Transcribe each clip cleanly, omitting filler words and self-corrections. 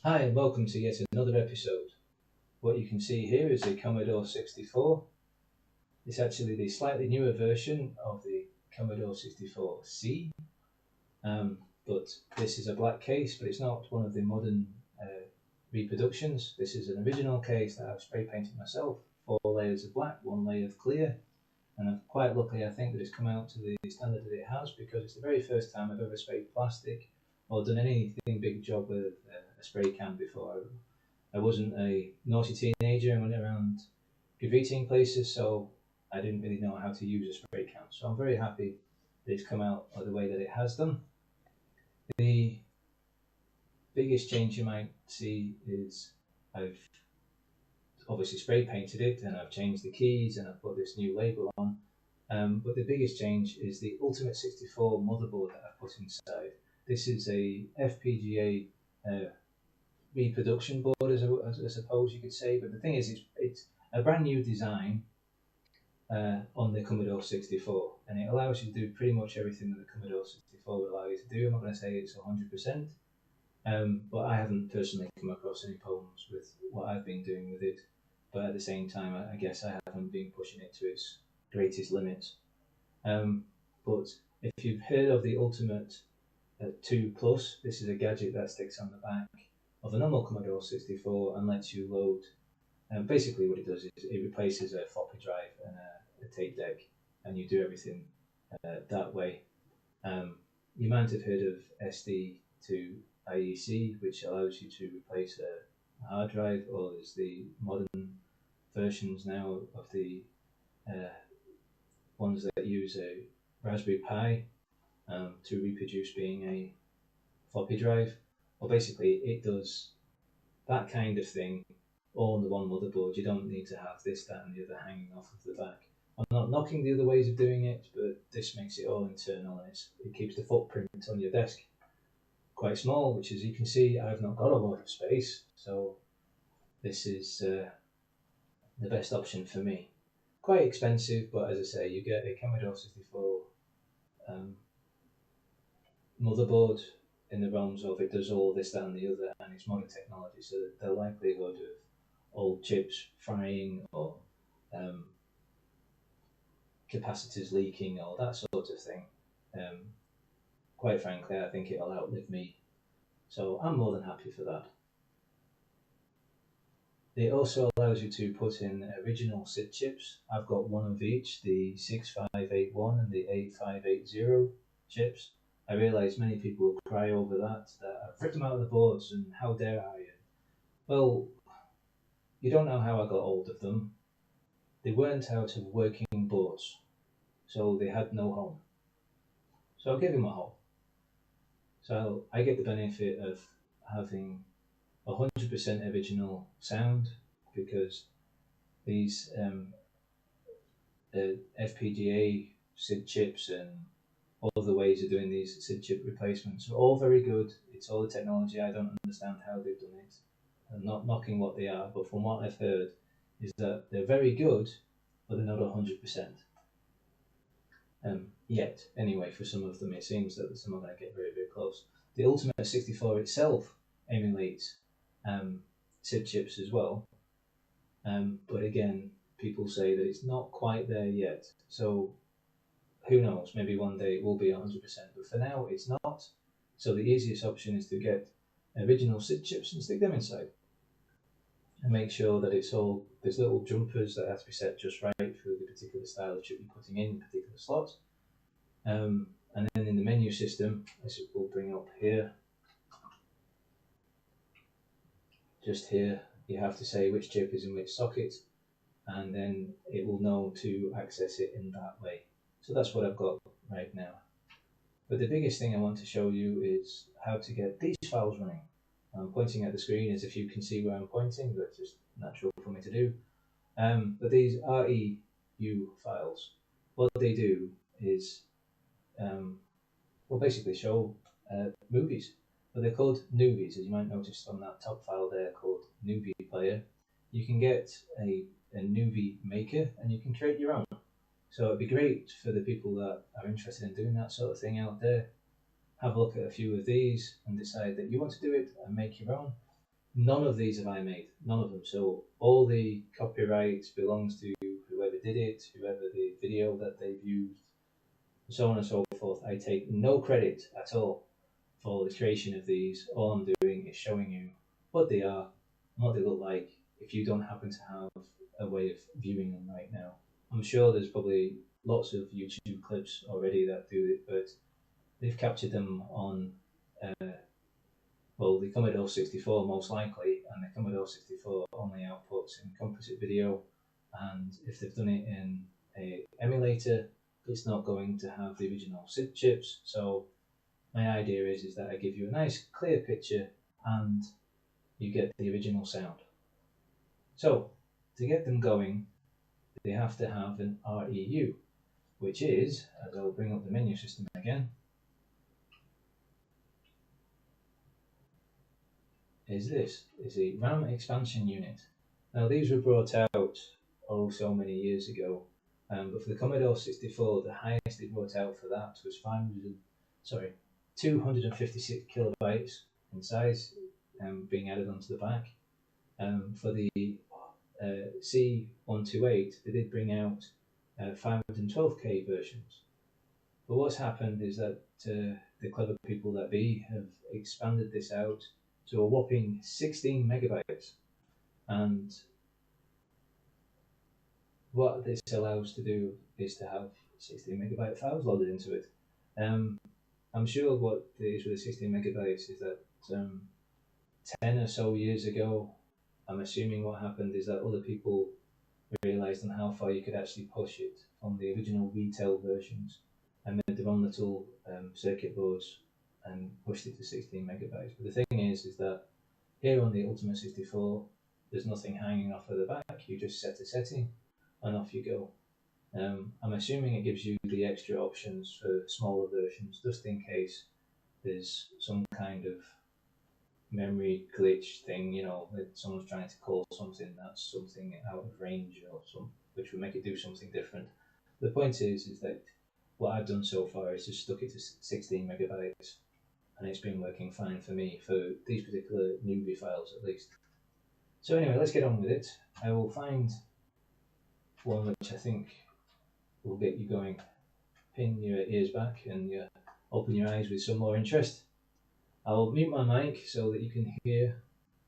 Hi and welcome to yet another episode. What you can see here is a Commodore 64. It's actually the slightly newer version of the Commodore 64C, but this is a black case, but it's not one of the modern reproductions. This is an original case that I've spray painted myself, 4 layers of black, 1 layer of clear, and I'm quite lucky I think that it's come out to the standard that it has because it's the very first time I've ever sprayed plastic or done anything big job with a spray can before. I wasn't a naughty teenager and went around graffitiing places, so I didn't really know how to use a spray can. So I'm very happy that it's come out the way that it has done. The biggest change you might see is I've obviously spray painted it and I've changed the keys and I've put this new label on. But the biggest change is the Ultimate 64 motherboard that I've put inside. This is a FPGA reproduction board, as I suppose you could say. But the thing is, it's a brand new design on the Commodore 64, and it allows you to do pretty much everything that the Commodore 64 would allow you to do. I'm not going to say it's 100%, but I haven't personally come across any problems with what I've been doing with it. But at the same time, I guess I haven't been pushing it to its greatest limits. But if you've heard of the Ultimate 2 Plus, this is a gadget that sticks on the back of a normal Commodore 64 and lets you load. Basically, what it does is it replaces a floppy drive and a tape deck, and you do everything that way. You might have heard of SD to IEC, which allows you to replace a hard drive, or there's the modern versions now of the ones that use a Raspberry Pi to reproduce being a floppy drive. Well, basically, it does that kind of thing all on the one motherboard. You don't need to have this, that, and the other hanging off of the back. I'm not knocking the other ways of doing it, but this makes it all internal and it keeps the footprint on your desk quite small, which, as you can see, I've not got a lot of space, so this is the best option for me. Quite expensive, but as I say, you get a Commodore 64 motherboard in the realms of it does all this, that, and the other, and it's modern technology, so the likelihood of old chips frying or capacitors leaking or that sort of thing, quite frankly, I think it'll outlive me. So I'm more than happy for that. It also allows you to put in original SID chips. I've got one of each, the 6581 and the 8580 chips. I realise many people will cry over that I've ripped them out of the boards and how dare I. Well, you don't know how I got hold of them. They weren't out of working boards, so they had no home. So I'll give them a home. So I get the benefit of having 100% original sound because these FPGA SID chips and all the ways of doing these SID chip replacements are all very good. It's all the technology. I don't understand how they've done it. I'm not knocking what they are, but from what I've heard is that they're very good, but they're not 100%. Yet, anyway, for some of them, it seems that some are going to get very, very close. The Ultimate 64 itself emulates SID chips as well, but again, people say that it's not quite there yet. So, who knows? Maybe one day it will be 100%, but for now, it's not. So, the easiest option is to get original SID chips and stick them inside, and make sure that it's all there's little jumpers that have to be set just right for the particular style of chip you're putting in particular slots. And then in the menu system, as we'll bring up here, just here, you have to say which chip is in which socket, and then it will know to access it in that way. So that's what I've got right now. But the biggest thing I want to show you is how to get these files running. I'm pointing at the screen as if you can see where I'm pointing, but it's just natural for me to do. But these REU files, what they do is will basically show movies. But they're called Nuvies, as you might notice on that top file there called Nuvie Player. You can get a Nuvie maker and you can create your own. So it'd be great for the people that are interested in doing that sort of thing out there. Have a look at a few of these and decide that you want to do it and make your own. None of these have I made, none of them. So all the copyright belongs to whoever did it, whoever the video that they've used, so on and so forth. I take no credit at all for the creation of these. All I'm doing is showing you what they are and what they look like if you don't happen to have a way of viewing them right now. I'm sure there's probably lots of YouTube clips already that do it, but they've captured them on, well, the Commodore 64 most likely, and the Commodore 64 only outputs in composite video, and if they've done it in a emulator, it's not going to have the original SID chips. So my idea is that I give you a nice clear picture and you get the original sound. So to get them going, they have to have an REU, which is, as I'll bring up the menu system again, is a RAM expansion unit. Now these were brought out so many years ago, but for the Commodore 64, the highest they brought out for that was 256 kilobytes in size, being added onto the back. For the C128, they did bring out 512K versions. But what's happened is that the clever people that be have expanded this out to a whopping 16 megabytes. And what this allows to do is to have 16 megabyte files loaded into it. I'm sure what it is with the 16 megabytes is that 10 or so years ago, I'm assuming what happened is that other people realised on how far you could actually push it from the original retail versions and made their own little circuit boards and pushed it to 16 megabytes. But the thing is that here on the Ultimate 64, there's nothing hanging off of the back. You just set a setting and off you go. I'm assuming it gives you the extra options for smaller versions, just in case there's some kind of memory glitch thing, that someone's trying to call something that's something out of range or which would make it do something different. The point is that what I've done so far is just stuck it to 16 megabytes, and it's been working fine for me for these particular Nuvies files at least. So anyway, let's get on with it. I will find one which I think will get you going. Pin your ears back and open your eyes with some more interest. I'll mute my mic so that you can hear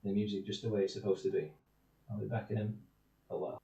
the music just the way it's supposed to be. I'll be back in a while.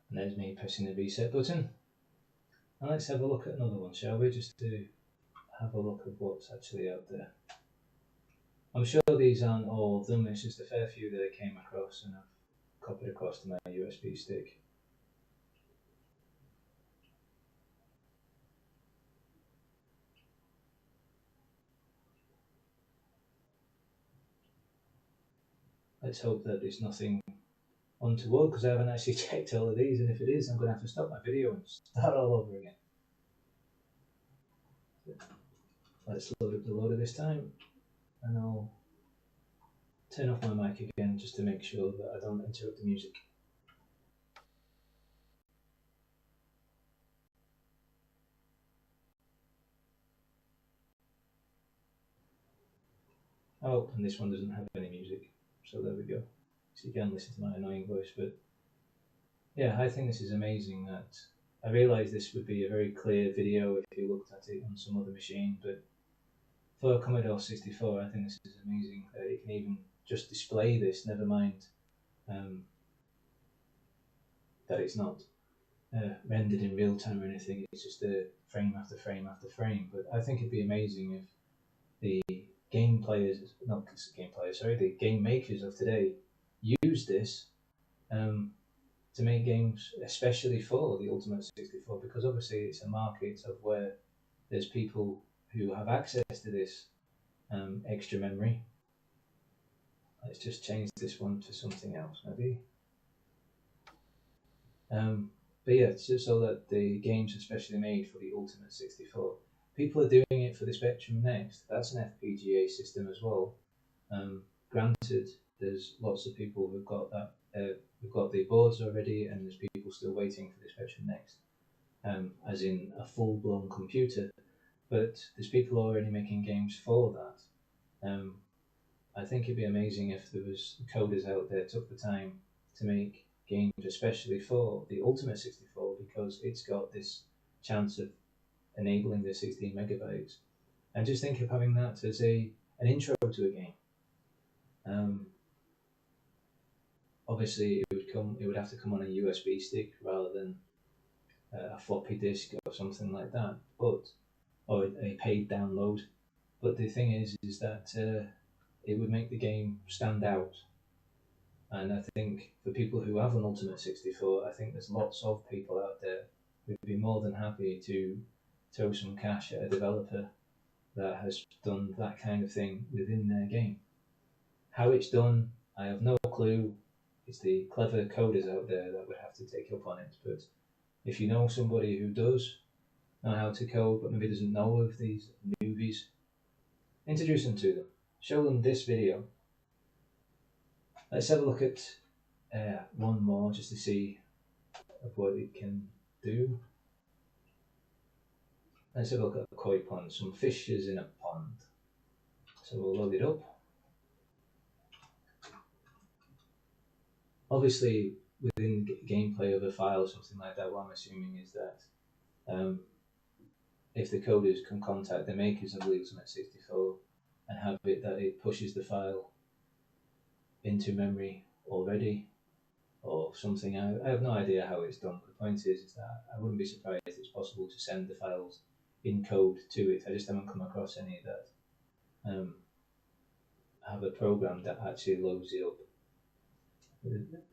And there's me pressing the reset button. And let's have a look at another one, shall we? Just to have a look at what's actually out there. I'm sure these aren't all of them, it's just a fair few that I came across and I've copied across to my USB stick. Let's hope that there's nothing untoward, because I haven't actually checked all of these, and if it is, I'm going to have to stop my video and start all over again. Let's load up the loader this time, and I'll turn off my mic again just to make sure that I don't interrupt the music. Oh, and this one doesn't have any music, so there we go. So you can listen to my annoying voice, but yeah, I think this is amazing that I realised this would be a very clear video if you looked at it on some other machine, but for Commodore 64, I think this is amazing that it can even just display this, never mind um, that it's not rendered in real time or anything, it's just a frame after frame after frame. But I think it'd be amazing if the game players, not game players, sorry, the game makers of today use this um, to make games, especially for the Ultimate 64, because obviously it's a market of where there's people who have access to this extra memory. Let's just change this one to something else, maybe. Um, but yeah, so that the games especially made for the Ultimate 64, people are doing it for the Spectrum Next. That's an FPGA system as well. Granted, there's lots of people who've got that. We've got the boards already, and there's people still waiting for the Spectrum Next, as in a full-blown computer. But there's people already making games for that. I think it'd be amazing if there was coders out there took the time to make games especially for the Ultimate 64 because it's got this chance of enabling the 16 megabytes. And just think of having that as an intro to a game. Obviously, it would have to come on a USB stick rather than a floppy disk or something like that, but or a paid download. But the thing is that it would make the game stand out. And I think for people who have an Ultimate 64, I think there's lots of people out there who'd be more than happy to throw some cash at a developer that has done that kind of thing within their game. How it's done, I have no clue. It's the clever coders out there that would have to take up on it. But if you know somebody who does know how to code but maybe doesn't know of these Nuvies, introduce them to them. Show them this video. Let's have a look at one more just to see of what it can do. Let's have a look at a koi pond, some fishes in a pond. So we'll load it up. Obviously, within gameplay of a file or something like that, what I'm assuming is that if the coders can contact the makers of the Ultimate 64 and have it that it pushes the file into memory already or something. I have no idea how it's done, but the point is that I wouldn't be surprised if it's possible to send the files in code to it. I just haven't come across any that have a program that actually loads it up.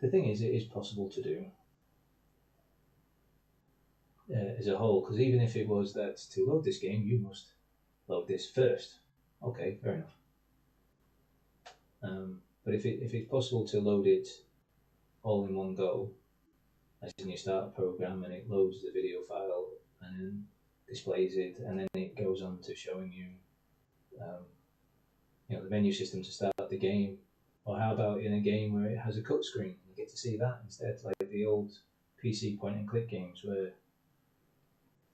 The thing is, it is possible to do as a whole, because even if it was that to load this game, you must load this first. Okay, fair enough. But if it's possible to load it all in one go, as in you start a program and it loads the video file and then displays it, and then it goes on to showing you, the menu system to start the game. Or how about in a game where it has a cut screen? You get to see that instead, like the old PC point and click games, where,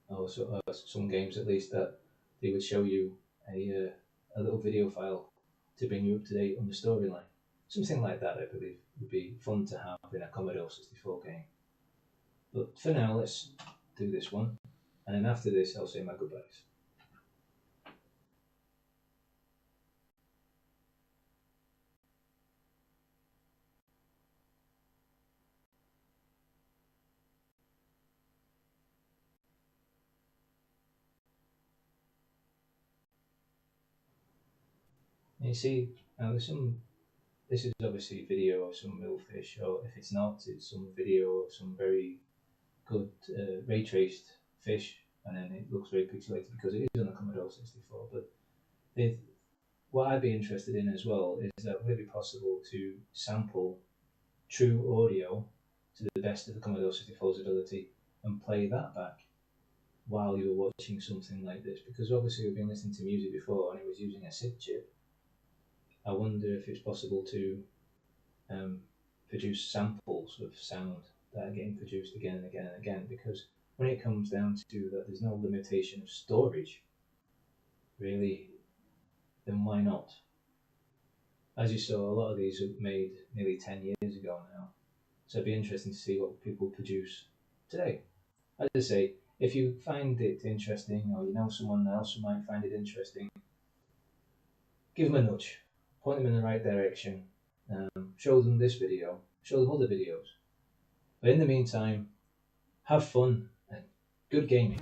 or some games at least, that they would show you a little video file to bring you up to date on the storyline. Something like that, I believe, would be fun to have in a Commodore 64 game. But for now, let's do this one, and then after this, I'll say my goodbyes. And you see, now this is obviously video of some millfish, or if it's not, it's some video of some very good ray traced fish, and then it looks very pixelated because it is on a Commodore 64. But what I'd be interested in as well is that would it be possible to sample true audio to the best of the Commodore 64's ability and play that back while you were watching something like this? Because obviously we've been listening to music before and it was using a SID chip. I wonder if it's possible to produce samples of sound that are getting produced again and again and again, because when it comes down to that there's no limitation of storage, really, then why not? As you saw, a lot of these were made nearly 10 years ago now, so it'd be interesting to see what people produce today. As I say, if you find it interesting, or you know someone else who might find it interesting, give them a nudge, point them in the right direction, show them this video, show them other videos. But in the meantime, have fun and good gaming.